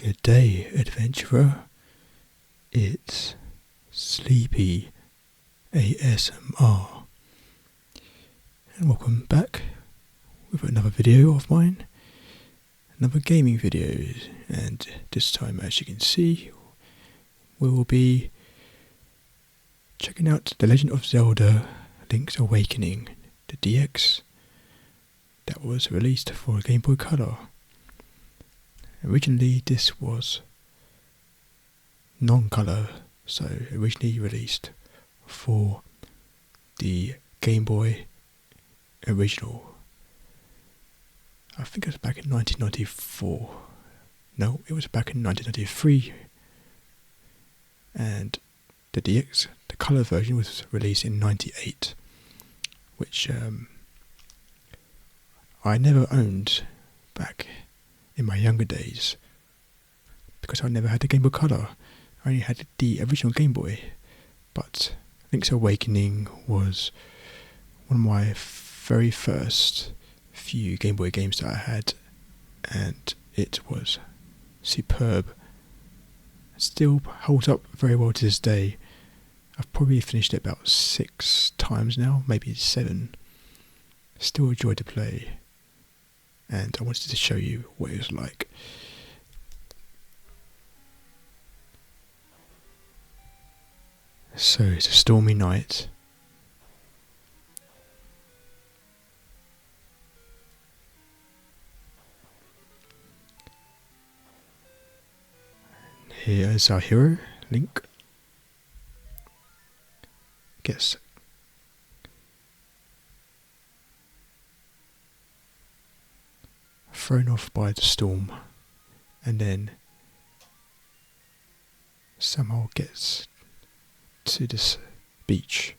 Good day, adventurer. It's Sleepy ASMR. And welcome back with another video of mine. Another gaming video. And this time, as you can see, we will be checking out The Legend of Zelda Link's Awakening, the DX, that was released for Game Boy Color. Originally this was non-color, so originally released for the Game Boy original. I think it was back in 1994. No, it was back in 1993. And the DX, the color version, was released in 98, which I never owned back in my younger days, because I never had the Game Boy Color. I only had the original Game Boy. But Link's Awakening was one of my very first few Game Boy games that I had, and it was superb. It still holds up very well to this day. I've probably finished it about 6 times now, maybe 7. Still a joy to play. And I wanted to show you what it was like. So it's a stormy night. Here is our hero, Link. Gets thrown off by the storm, and then somehow gets to this beach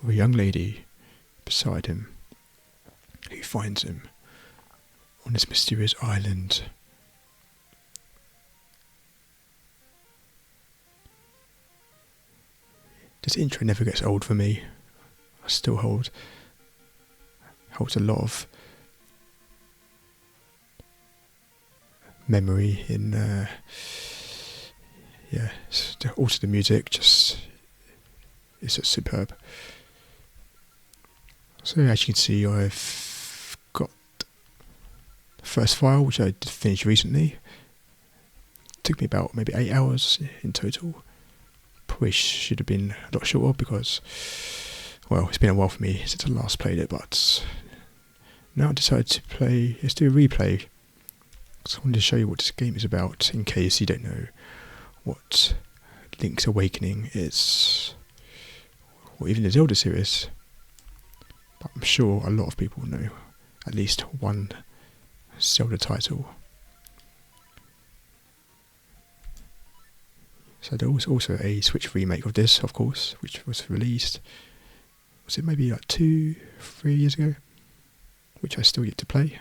with a young lady beside him, who finds him on this mysterious island. This intro never gets old for me. I still holds a lot of memory in also the music is just superb. So as you can see, I've got the first file, which I did finish recently. It took me about maybe 8 hours in total. Probably should have been a lot shorter because, well, it's been a while for me since I last played it, but now I decided to play, let's do a replay. So I wanted to show you what this game is about, in case you don't know what Link's Awakening is, or even the Zelda series. But I'm sure a lot of people know at least one Zelda title. So there was also a Switch remake of this, of course, which was released, was it maybe like 2-3 years ago, which I still yet to play.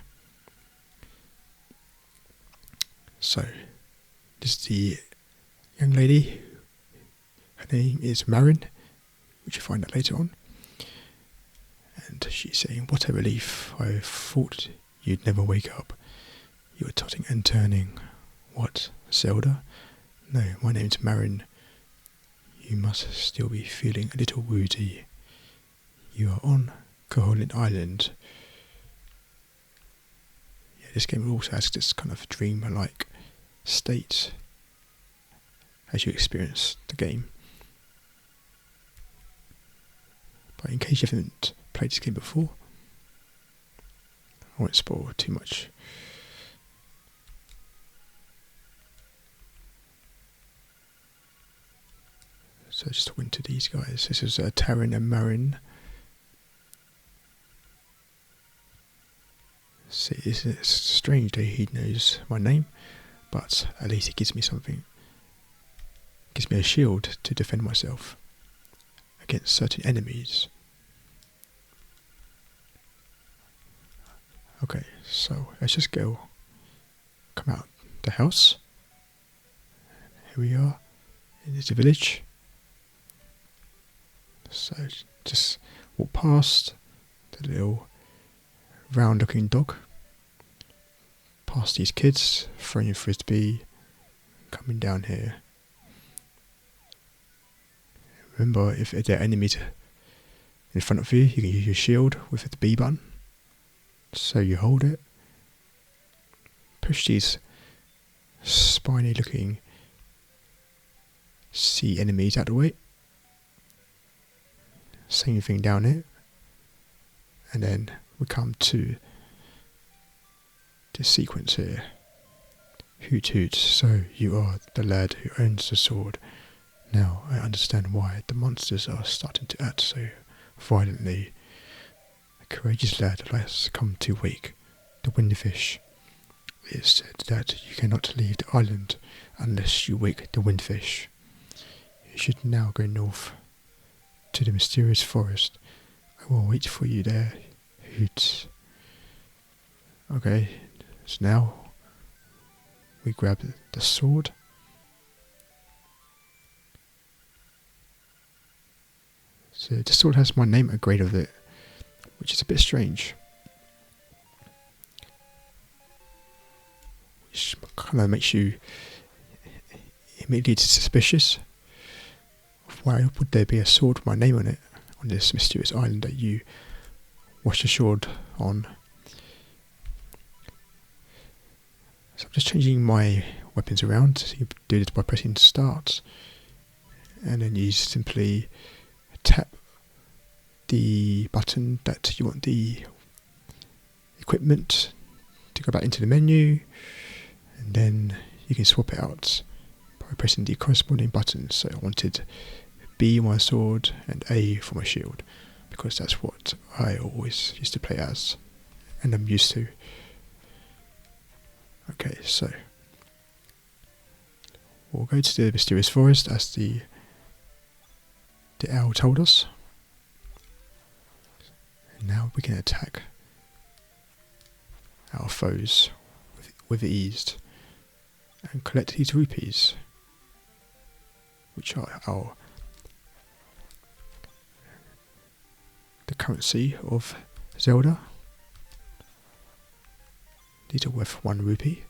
So, this is the young lady. Her name is Marin, which you find out later on. And she's saying, "What a relief. I thought you'd never wake up. You were tossing and turning. What, Zelda? No, my name's Marin. You must still be feeling a little woozy. You are on Koholint Island." Yeah, this game also has this kind of dream-like state as you experience the game. But in case you haven't played this game before, I won't spoil too much. So just talking to these guys. This is Tarin and Marin. See, it's strange that he knows my name, but at least it gives me something. It gives me a shield to defend myself against certain enemies. Okay, so let's just come out the house. Here we are. It is a village. So just walk past the little round looking dog, past these kids, throwing a frisbee, coming down here. Remember, if there are enemies in front of you, you can use your shield with the B button. So you hold it, push these spiny looking sea enemies out of the way. Same thing down here. And then we come to this sequence here. Hoot hoot, so you are the lad who owns the sword. Now I understand why the monsters are starting to act so violently. A courageous lad has come to wake the windfish. It is said that you cannot leave the island unless you wake the windfish. You should now go north to the mysterious forest. I will wait for you there, Hoots. Okay, so now we grab the sword. So the sword has my name engraved of it, which is a bit strange. Which kind of makes you immediately suspicious. Why would there be a sword with my name on it on this mysterious island that you washed ashore on? So I'm just changing my weapons around. So you do this by pressing start, and then you simply tap the button that you want the equipment to go back into the menu, and then you can swap it out by pressing the corresponding buttons. So I wanted B my sword and A for my shield, because that's what I always used to play as and I'm used to. Okay, so we'll go to the mysterious forest as the owl told us. And now we can attack our foes with ease and collect these rupees, which are the currency of Zelda. These are worth 1 rupee.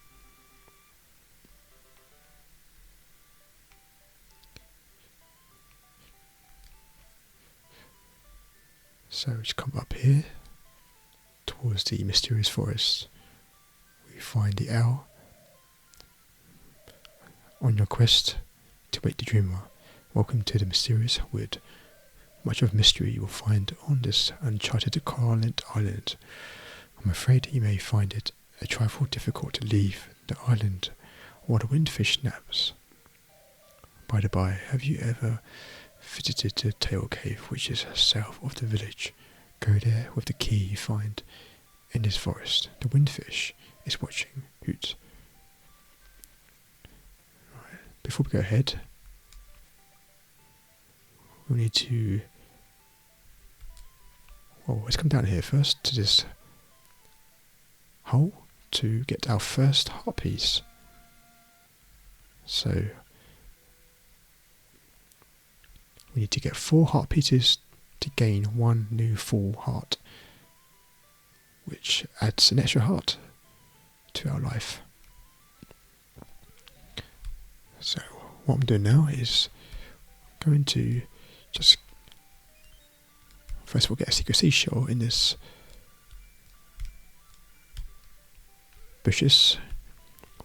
So just come up here towards the mysterious forest. We find the owl. On your quest to wake the dreamer, welcome to the mysterious wood. Much of mystery you will find on this uncharted Koholint Island. I'm afraid you may find it a trifle difficult to leave the island while the windfish naps. By the by, have you ever visited the Tail Cave, which is south of the village? Go there with the key you find in this forest. The windfish is watching. Hoot. Right. Before we go ahead, we need to... well, let's come down here first to this hole to get our first heart piece. So we need to get 4 heart pieces to gain 1 new full heart, which adds an extra heart to our life. So what I'm doing now is going to just first of all get a secret seashell in this bushes.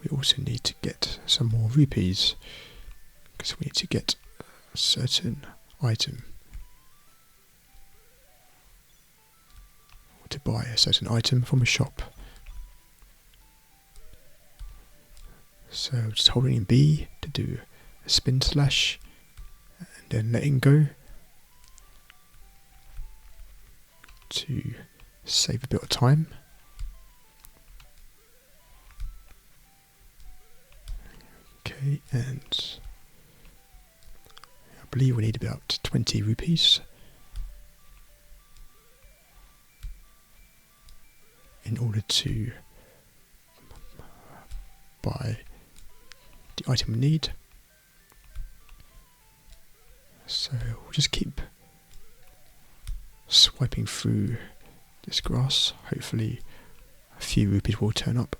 We also need to get some more rupees because we need to get a certain item, or to buy a certain item from a shop. So just holding in B to do a spin slash and then letting go to save a bit of time. Okay, and I believe we need about 20 rupees in order to buy the item we need. So we'll just keep swiping through this grass. Hopefully a few rupees will turn up.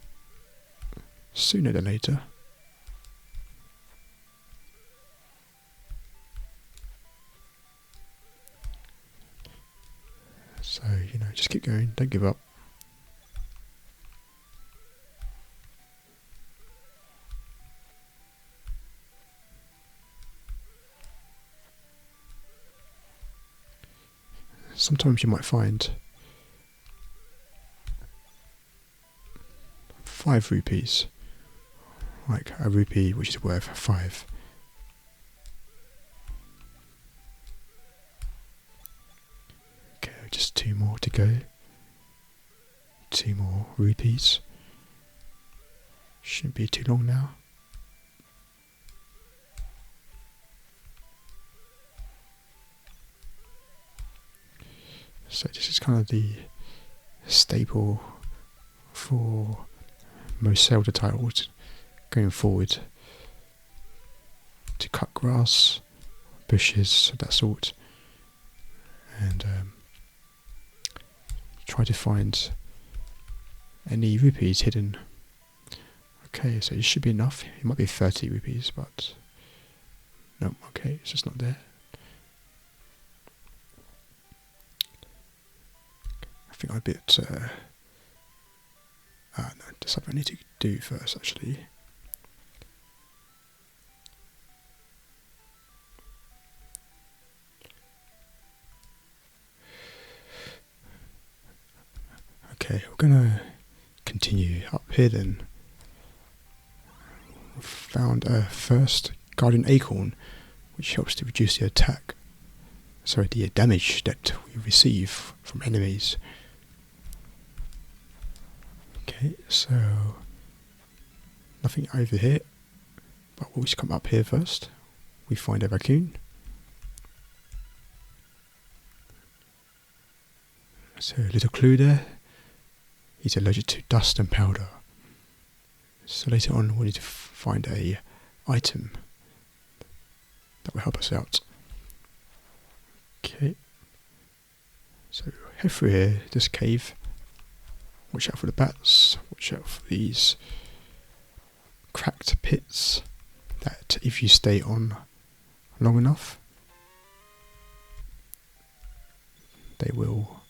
sooner than later. So, just keep going, don't give up. Sometimes you might find 5 rupees, like a rupee which is worth 5. Okay, just 2 more to go. 2 more rupees. Shouldn't be too long now. So this is kind of the staple for most Zelda titles going forward, to cut grass, bushes, that sort, and try to find any rupees hidden. Okay, so it should be enough. It might be 30 rupees, but no, okay, it's just not there. I think I bit. No, there's something I need to do first, actually. Okay, we're gonna continue up here then. We found a first guardian acorn, which helps to reduce the the damage that we receive from enemies. Okay, so nothing over here, but we'll just come up here first. We find a raccoon. So a little clue there. He's allergic to dust and powder. So later on we need to find a item that will help us out. Okay, so head through here, this cave. Watch out for the bats, watch out for these cracked pits that if you stay on long enough, they will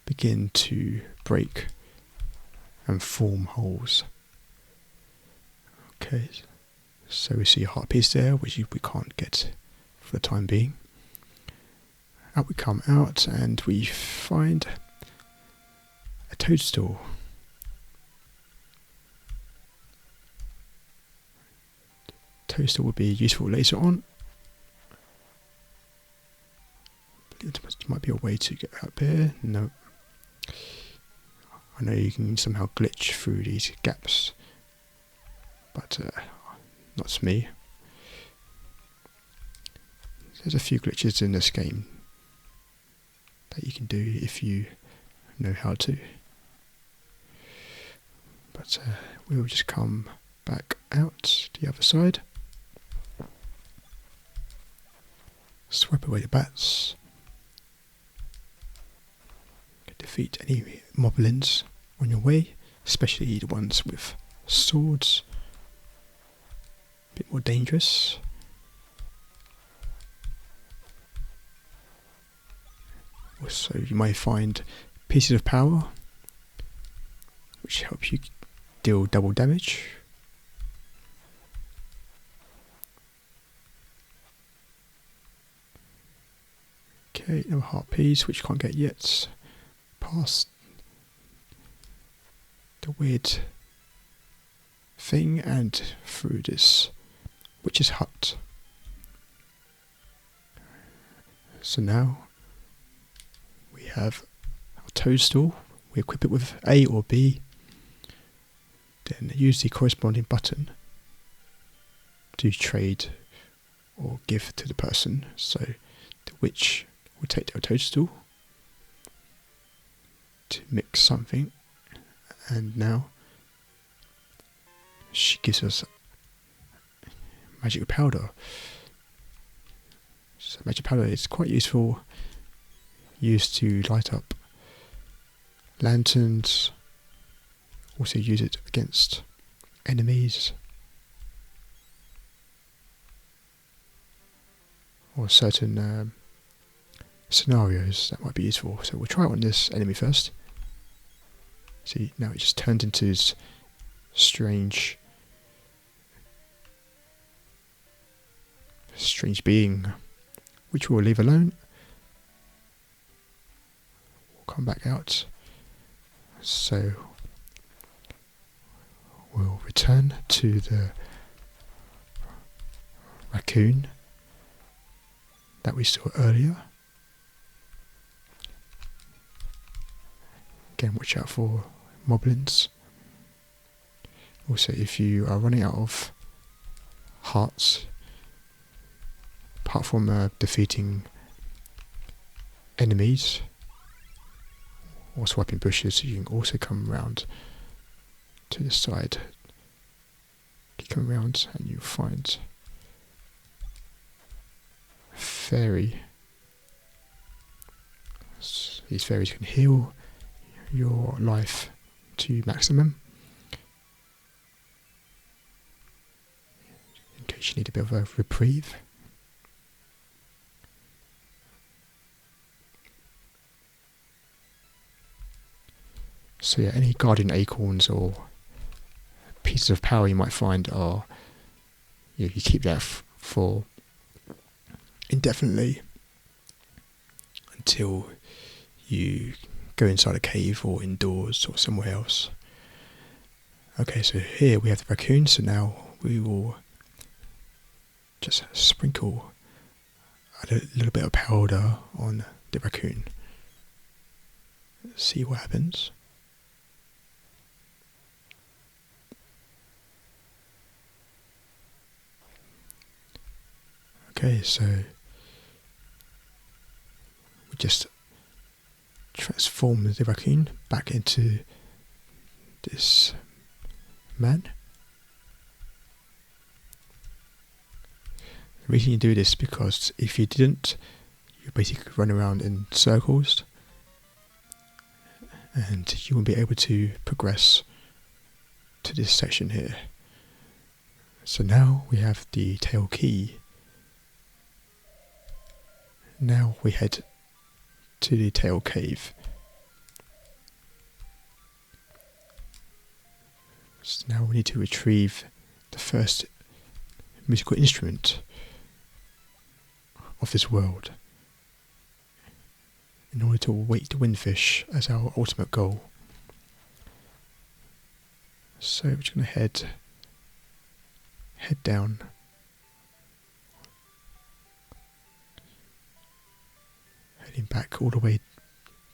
begin to break and form holes. Okay, so we see a heart piece there, which we can't get for the time being. Out we come out and we find a toadstool. Toadstool will be useful later on. There might be a way to get up here. No. I know you can somehow glitch through these gaps, but not me. There's a few glitches in this game that you can do if you know how to. But we'll just come back out to the other side. Swipe away the bats. Defeat any moblins on your way, especially the ones with swords. A bit more dangerous. Also, you may find pieces of power which help you deal double damage. Okay, another heart piece which you can't get yet. Past the weird thing and through this witch's hut. So now we have our toadstool. We equip it with A or B, then use the corresponding button to trade or give to the person. So the witch will take their toadstool to mix something, and now she gives us magic powder. So magic powder is quite useful, used to light up lanterns, also use it against enemies or certain scenarios that might be useful. So we'll try it on this enemy first. See, now it just turned into this strange being, which we'll leave alone. We'll come back out. So we'll return to the raccoon that we saw earlier. Again, watch out for moblins. Also, if you are running out of hearts, apart from defeating enemies or swiping bushes, you can also come around to the side. You come around and you'll find a fairy. These fairies can heal your life to maximum in case you need a bit of a reprieve. So yeah, any guardian acorns or pieces of power you might find are, you keep that for indefinitely until you go inside a cave or indoors or somewhere else. Okay, so here we have the raccoon, so now we will just sprinkle a little bit of powder on the raccoon. See what happens. Okay, so we just transform the raccoon back into this man. The reason you do this is because if you didn't, you basically run around in circles and you won't be able to progress to this section here. So now we have the tail key. Now we head to the tail cave. So now we need to retrieve the first musical instrument of this world in order to await the windfish as our ultimate goal. So we're just going to head down. Heading back all the way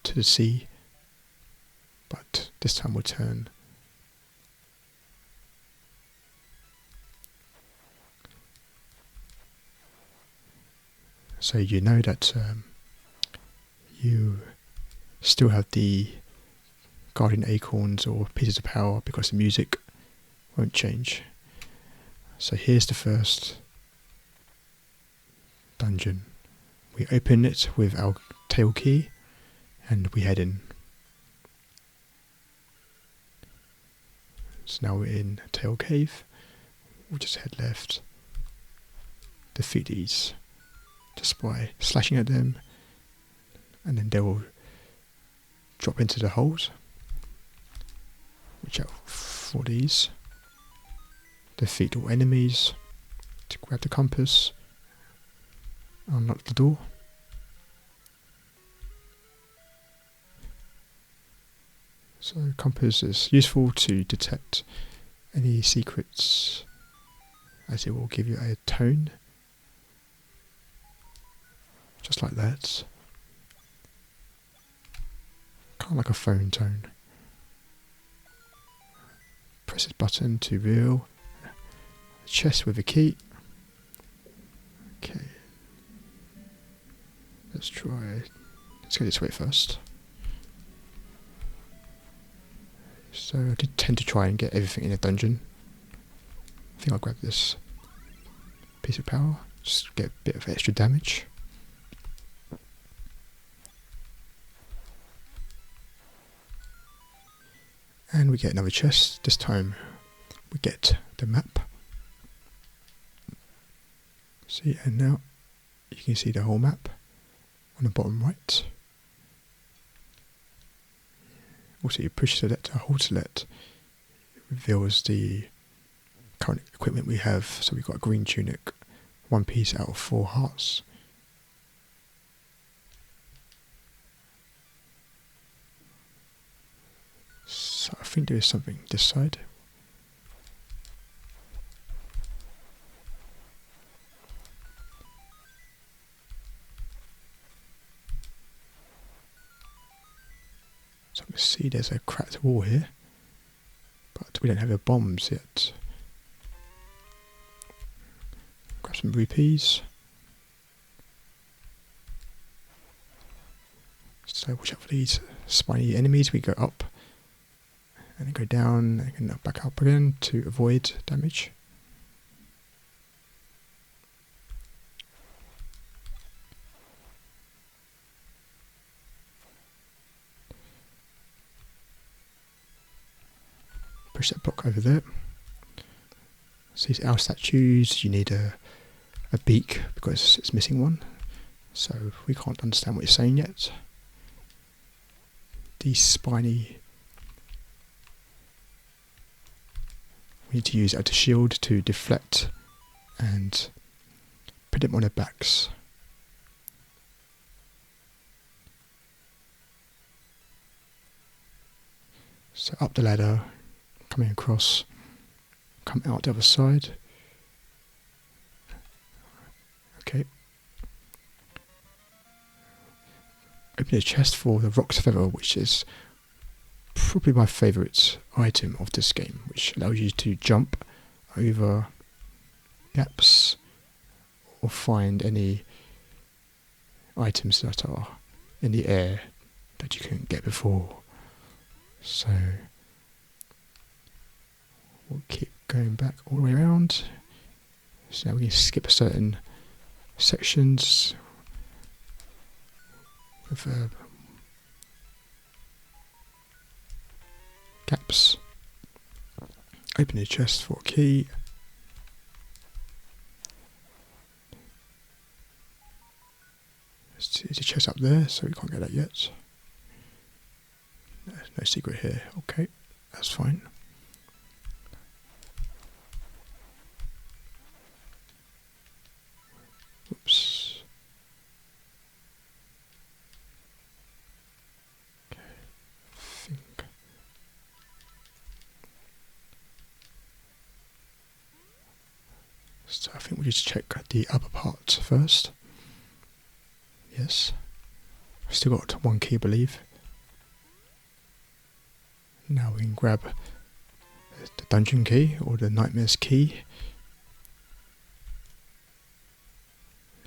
to the sea, but this time we'll turn. So you know that you still have the guardian acorns or pieces of power because the music won't change. So here's the first dungeon. We open it with our tail key and we head in. So now we're in Tail Cave. We'll just head left. Defeat these just by slashing at them, and then they will drop into the holes. Watch out for these. Defeat all enemies. To grab the compass. Unlock the door. So compass is useful to detect any secrets, as it will give you a tone, just like that, kind of like a phone tone. Press this button to reveal a chest with a key. Okay, let's go this way first. So I did tend to try and get everything in a dungeon. I think I'll grab this piece of power, just get a bit of extra damage. And we get another chest. This time we get the map. See, and now you can see the whole map on the bottom right. Also, you push select or hold select, it reveals the current equipment we have. So we've got a green tunic, 1 piece out of 4 hearts. So I think there is something this side. So we see there's a cracked wall here, but we don't have the bombs yet. Grab some rupees. So watch out for these spiny enemies. We go up and then go down and then back up again to avoid damage. Push that block over there. So these owl statues, you need a beak because it's missing one. So we can't understand what you're saying yet. These spiny, we need to use as a shield to deflect and put them on their backs. So up the ladder, coming across, come out the other side. Okay. Open a chest for the Rock's Feather, which is probably my favourite item of this game, which allows you to jump over gaps or find any items that are in the air that you couldn't get before. So we'll keep going back all the way around. So now we can skip certain sections with gaps. Open the chest for a key. There's a chest up there, so we can't get that yet. No secret here. Okay, that's fine. Oops. Okay, I think we just check the upper part first. Yes. I've still got 1 key, I believe. Now we can grab the dungeon key or the nightmare's key.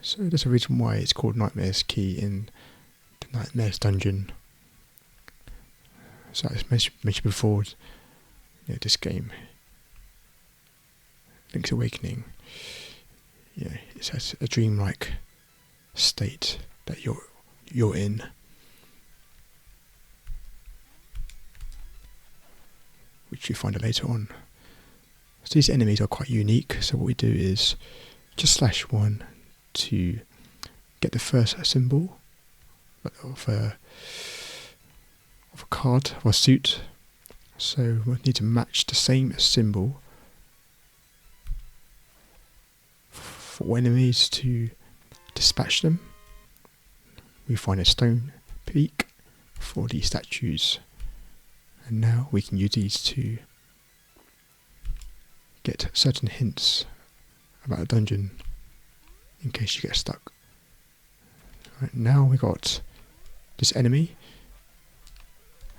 So there's a reason why it's called nightmare's key in the nightmare's dungeon. So as mentioned before, this game, Link's Awakening, it has a dreamlike state that you're in. Which you find out later on. So these enemies are quite unique, so what we do is just /1 to get the first symbol of a card or a suit. So we need to match the same symbol for enemies to dispatch them. We find a stone peak for these statues. And now we can use these to get certain hints about a dungeon in case you get stuck. Right, now we got this enemy.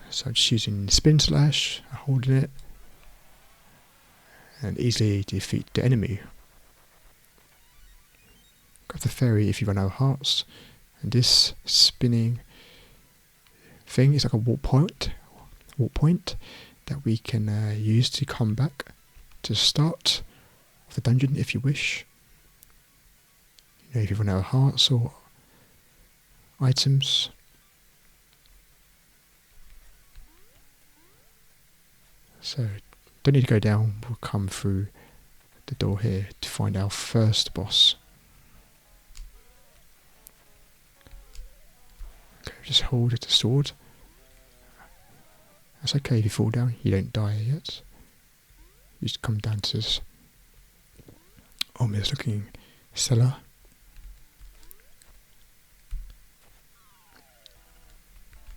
So I'm just using spin slash, holding it, and easily defeat the enemy. Grab the fairy if you run out of hearts, and this spinning thing is like a warp point that we can use to come back to the start of the dungeon if you wish. If you run out of hearts or items. So don't need to go down, we'll come through the door here to find our first boss. Okay, just hold the sword. That's okay if you fall down, you don't die yet. You just come down to this ominous looking cellar.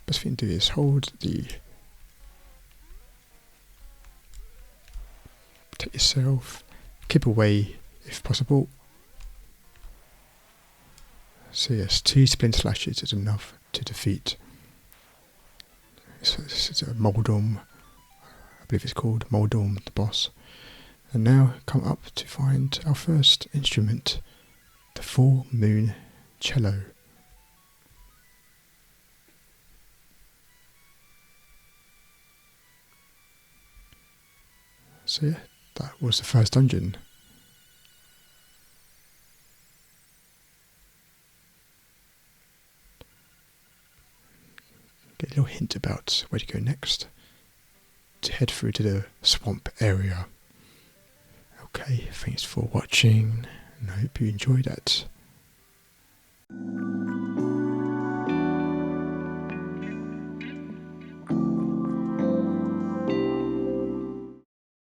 Best thing to do is hold the... protect yourself, keep away if possible. So yes, 2 splint slashes is enough to defeat. So this is a Moldorm, I believe it's called Moldorm, the boss. And now come up to find our first instrument, the full moon cello. So yeah, that was the first dungeon. Get a little hint about where to go next. To head through to the swamp area. Okay, thanks for watching, and I hope you enjoyed that.